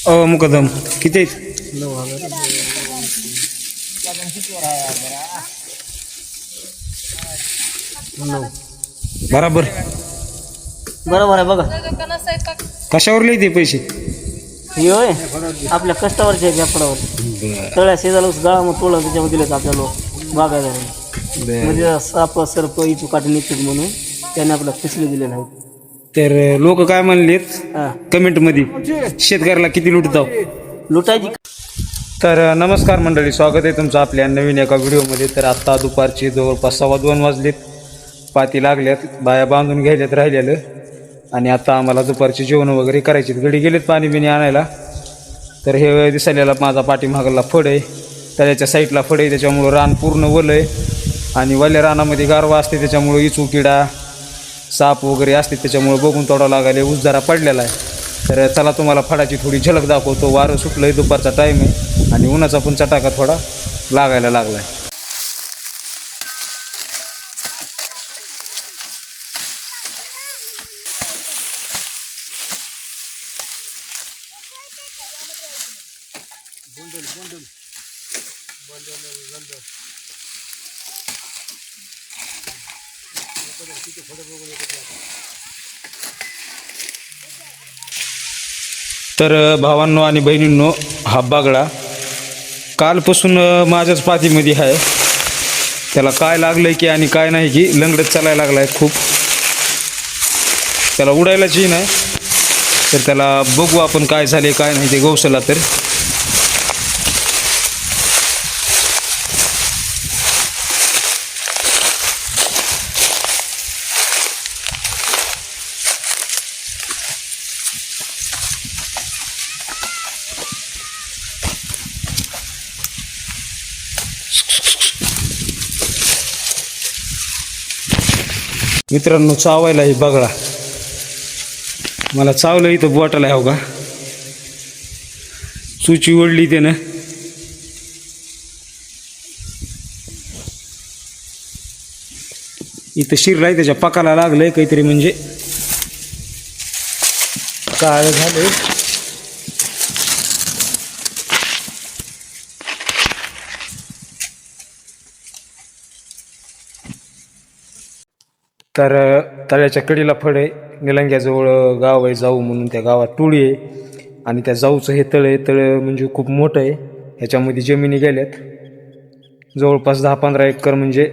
मुकदम किती आहेत? 9,000. बराबर. बरोबर आहे बघा. कशावर लिहिते पैसे? हे होय आपल्या कष्टावरचे व्यापारावर तळ्या शेजाला गाळा मग तोळा त्याच्यामध्ये दिलेत आपल्या लोक बागायला म्हणजे साप सर्प इचू काटे निघतात म्हणून त्याने आपल्याला पिसले दिलेले आहेत. तर लोक काय म्हणलेत हां कमेंट मध्ये, शेतकऱ्याला किती लुटताव? लुटायची. तर नमस्कार मंडळी, स्वागत आहे तुमचं आपल्या नवीन एका व्हिडिओमध्ये. तर आत्ता दुपारची जवळपास 2:15 वाजलेत, पाती लागल्यात, बाया बांधून घ्यायल्यात राहिलेलं. आणि आता आम्हाला दुपारचे जेवण वगैरे करायचे. गडी गेलेत पाणी बिणी आणायला. तर हे दिसायला माझा पाठीमागला फड आहे, त्याच्या साईडला फड आहे, त्याच्यामुळं रान पूर्ण ओलं आहे. आणि वल्या रानामध्ये गारवा असते, त्याच्यामुळं इचू किडा साप वगैरे असते, त्याच्यामुळं बघून तोडावं लागायला. ऊस जरा पडलेला आहे. तर चला तुम्हाला फडाची थोडी झलक दाखवतो. वारं सुटलं आहे, दुपारचा टाईम आहे आणि उन्हाचा पण चटाका थोडा लागायला लागला आहे. तर भावांनो आणि बहिणींनो, हा बागडा कालपासून माझ्याच पाठीमध्ये आहे. त्याला काय लागलं की आणि काय नाही की लंगडत चालायला लागला आहे खूप. त्याला उडायलाची नाही. तर त्याला बघू आपण काय झाले काय नाही ते गौसला. तर मित्रांनो, चावायला ही बगळा मला चावलं इथं बोटाला हो का, सुची ओढली त्यानं. इथं शिरलाय, त्याच्या पकाला लागलंय काहीतरी, म्हणजे काय झालंय. तर तळ्याच्या कडीला फड आहे, निलंग्याजवळ गाव आहे जाऊ म्हणून, त्या गावात टोळी आहे. आणि त्या जाऊचं हे तळ आहे, तळ म्हणजे खूप मोठं आहे. ह्याच्यामध्ये जमिनी गेल्यात जवळपास 10-15 एकर म्हणजे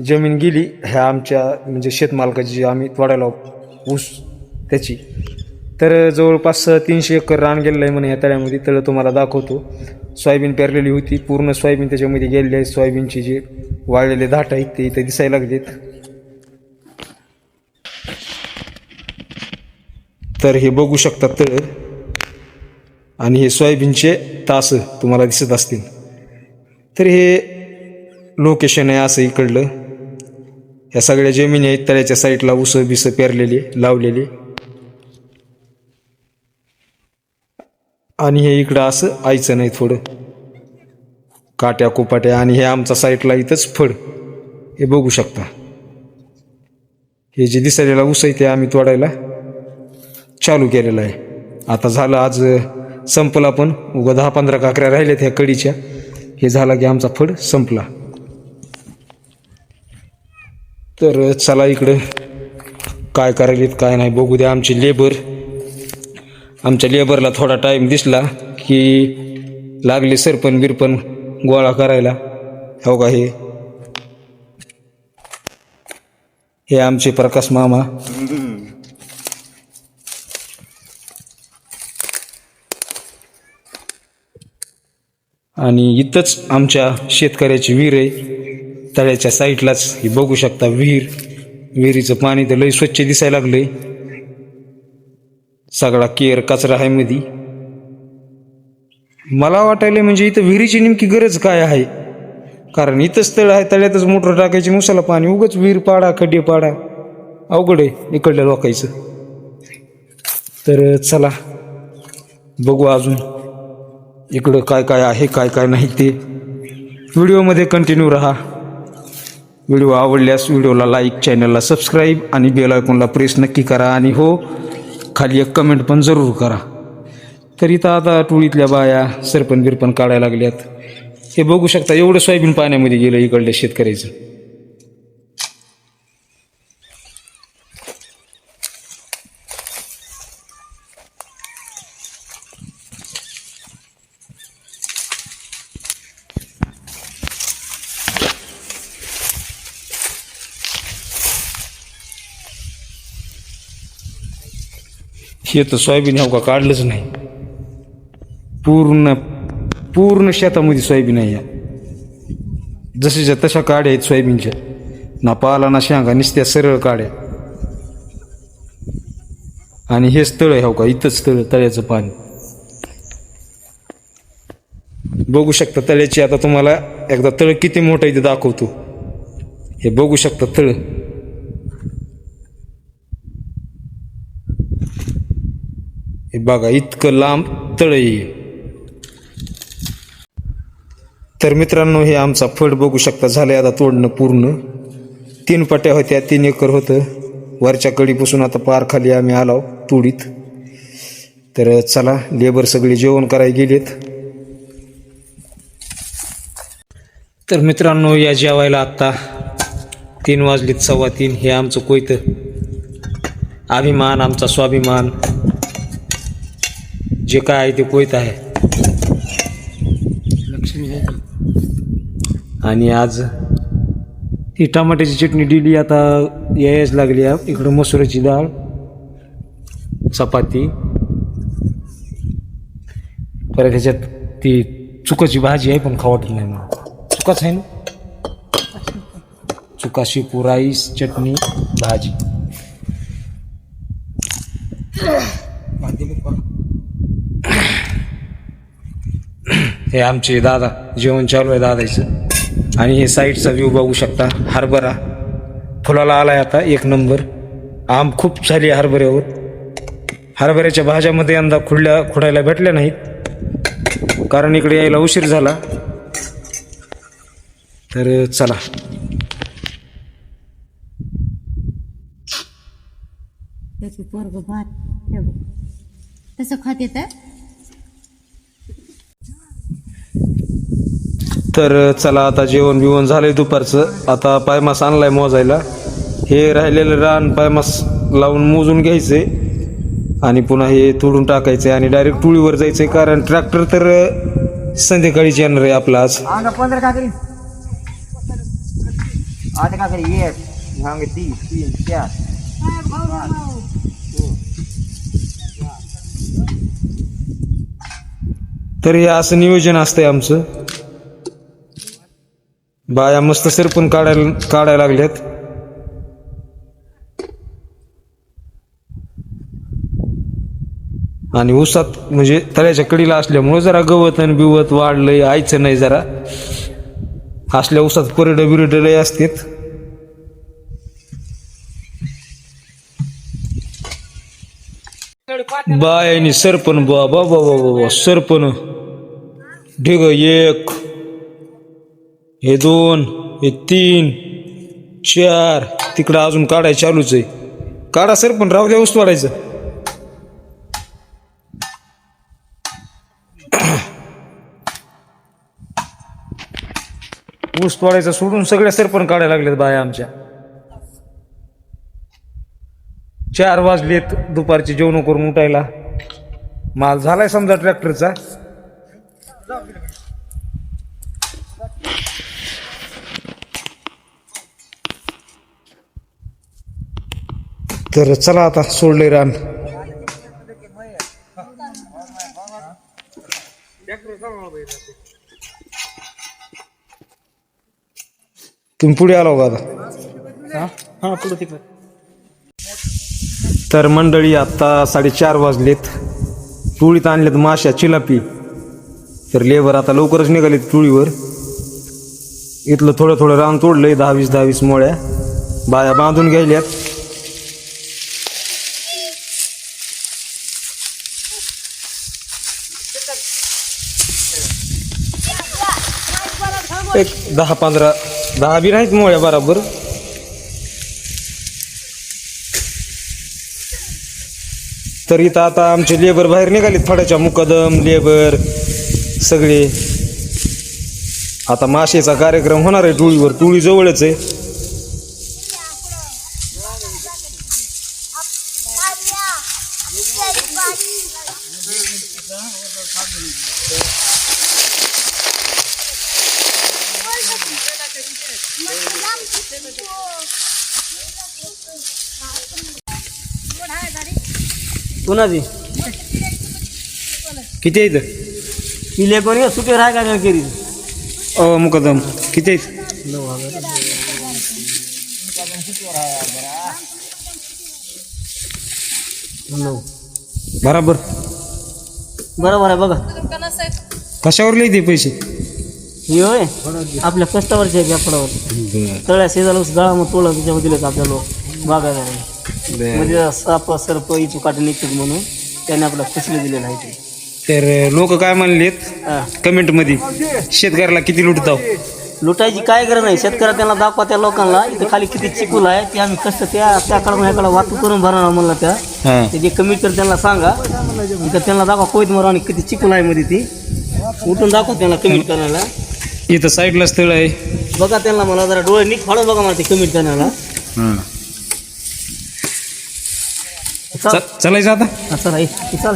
जमीन गेली ह्या आमच्या म्हणजे शेतमालकाची, जी आम्ही तोडायला ऊस त्याची. तर जवळपास 300 एकर रान गेलेलं आहे म्हणे ह्या तळ्यामध्ये. तळ तुम्हाला दाखवतो. सोयाबीन पेरलेली होती, पूर्ण सोयाबीन त्याच्यामध्ये गेलेली आहे. सोयाबीनचे जे वाळलेले धाट आहेत ते इथे दिसायला लागलेत. तर हे बघू शकता तळ, आणि हे सोयाबीनचे तास तुम्हाला दिसत असतील. तर हे लोकेशन आहे असं इकडलं. ह्या सगळ्या जमिनी आहेत तळ्याच्या साईडला, ऊस बिस पेरलेली लावलेली. आणि हे इकडं असं आयचं नाही, थोडं काट्या कुपाट्या. आणि हे आमचा साईडला इथंच फड, हे बघू शकता. हे जे दिसायला ऊस आहे ते आम्ही तोडायला चालू केलेलं आहे. आता झालं, आज संपला, पण उगा 10-15 काकऱ्या राहिल्यात ह्या कडीच्या. हे झाला की आमचा फड संपला. तर चला इकडं काय करायलेत काय नाही बघू द्या. आमच्या लेबरला थोडा टाईम दिसला की लागले सरपण बिरपण गोळा करायला. हो का, हे आमचे प्रकाश मामा. आणि इथंच आमच्या शेतकऱ्याची विहीर आहे, तळ्याच्या साईडलाच. हे बघू शकता विहिरीचं पाणी तर लई स्वच्छ दिसायला लागलंय. सगळा केर कचरा आहे मध्ये. मला वाटायला म्हणजे इथं विहिरीची नेमकी गरज काय आहे, कारण इथंच तळ आहे, तळ्यातच मोटर टाकायची, मुसाला पाणी, उगच विहीर पाडा खड्डे पाडा, अवघड आहे इकडल्या लोकांचं. तर चला बघू अजून इकडं काय काय आहे काय काय नाही ते. व्हिडिओमध्ये कंटिन्यू राहा. व्हिडिओ आवडल्यास व्हिडिओला लाईक, चॅनलला सबस्क्राईब आणि बेल आयकॉनला प्रेस नक्की करा. आणि हो, खाली एक कमेंट पण जरूर करा. तर इथं आता टोळीतल्या बाया सरपण बिरपण काढायला लागल्यात. हे बघू शकता एवढं सोयाबीन पाण्यामध्ये गेलं इकडल्या शेतकऱ्याचं. हे तर सोयाबीन हो का काढलंच नाही. पूर्ण पूर्ण शेतामध्ये सोयाबीन आहे. जशाच्या तशा काड्या आहेत सोयाबीनच्या. ना पाला ना शेंगा, नुसत्या सरळ काड्या. आणि हेच तळ आहे हो का, इथंच तळ्याचं पाणी बघू शकता. तळ्याची आता तुम्हाला एकदा तळ किती मोठं इथे दाखवतो. हे बघू शकता तळ. हे बघा इतकं लांब तळ आहे. तर मित्रांनो हे आमचा फळ बघू शकता झालंय आता तोडणं पूर्ण. 3 पट्ट्या होत्या, 3 एकर होतं. वरच्या कडीपासून आता पार खाली आम्ही आलो तुडीत. तर चला लेबर सगळे जेवण करायला गेलेत. तर मित्रांनो या जेवायला आत्ता 3 वाजलेत, 3:15. हे आमचं कोयतं अभिमान, आमचा स्वाभिमान, जे काय आहे ते कोयतं आहे. आणि आज ही टमाट्याची चटणी दिली आता यायच लागली. इकडं मसुराची डाळ, चपाती, परत ह्याच्यात ती चुकाची भाजी आहे पण खावत नाही ना. चुकाच आहे ना, चुका, शेपू, राईस, चटणी, भाजी. हे आमचे दादा जेवण चालू आहे दादाचं. आणि हे साईडचा व्ह्यू बघू शकता. हरभरा फुलाला आलाय आता 1 नंबर. आम खूप झाली हरभऱ्यावर. हरभऱ्याच्या भाज्यामध्ये यंदा खुडायला भेटल्या नाहीत कारण इकडे यायला उशीर झाला. तर चला तसं खात येतं. तर चला आता जेवण बिवण झालंय दुपारचं. आता पायमास आणलाय मोजायला. हे राहिलेलं रान पायमास लावून मोजून घ्यायचंय आणि पुन्हा हे तोडून टाकायचंय आणि डायरेक्ट टोळीवर जायचंय कारण ट्रॅक्टर तर संध्याकाळीच येणार आहे आपला आज. 15 काकडी, 8 काकडी, 1 भांग, 3 4. तर हे असं नियोजन असतंय आमचं. बाया मस्त सरपण काढायला लागल्यात. आणि ऊसात म्हणजे तळ्याच्या कडीला असल्यामुळे जरा गवत आणि बिवत वाढलंय, आयचं नाही. जरा असल्या ऊसात परड बिरड लय असतात. बायानी सरपण बाबा बाबा बाबा सरपण ढिग 1, हे 2, हे 3, 4. तिकडं अजून काढाय चालूच आहे. काढा सरपण, राहू द्या ऊस तोडायचं. ऊस तोडायचं सोडून सगळ्या सरपण काढायला लागलेत बाया आमच्या. 4 वाजलेत दुपारची जेवण करून उठायला. माल झालाय समजा ट्रॅक्टरचा. तर चला आता सोडले रान. तुम्ही पुढे आलो का आता? हां पुढे तिकडे. तर मंडळी आत्ता 4:30 वाजलेत. टोळीत आणलेत माश्या, चिलापी. तर लेबर आता लवकरच निघालेत टोळीवर. इथलं थोडं थोडं रान तोडलंय, 10-20 मोळ्या. बाया बांधून घ्यायल्यात. एक 10-15, 10 बी नाहीत मोळ्या बरोबर. तर इथं आता आमचे लेबर बाहेर निघालेत फड्याच्या, मुकदम लेबर सगळे. आता माशेचा कार्यक्रम होणार आहे टोळीवर, टोळी जवळच आहे. कोणाची किती आहेत इले कोणी सुटे राय काय केली मुकदम किती आहेत? 9,000. बराबर. बरोबर आहे बघा. कशावर लिहिते पैसे? हे होय आपल्या कष्टावरचे आहे व्यापारावर. तळ्या शेजाला गळा मग तोळा त्याच्यामध्ये दिलेत आपल्या लोक बागायदारांनी. म्हणजे साप सर्प इचू काटे निघतात म्हणून त्याने आपला फसले दिलेलं आहे ते. तर लोक काय म्हणलेत हा. कमेंट मध्ये, शेतकऱ्याला किती लुटताव? लुटायची काय गरज नाही. शेतकऱ्या त्यांना दाखवा त्या लोकांना इथं खाली किती चिकूल आहे ते आम्ही कष्ट त्याकडून ह्याकडे वाटू करून भरणार म्हणलं त्या. हा. ते जे कमीट कर त्यांना सांगा, इथं त्यांना दाखवा कोयत मर आणि किती चिकूल आहे मध्ये ती उठून दाखवा त्यांना कमीट करण्याला. इथं साईडला स्थळ आहे बघा त्यांना, मला जरा डोळे नीट फाडून बघा मला ते कमीट करण्याला. चलायचं आता. चला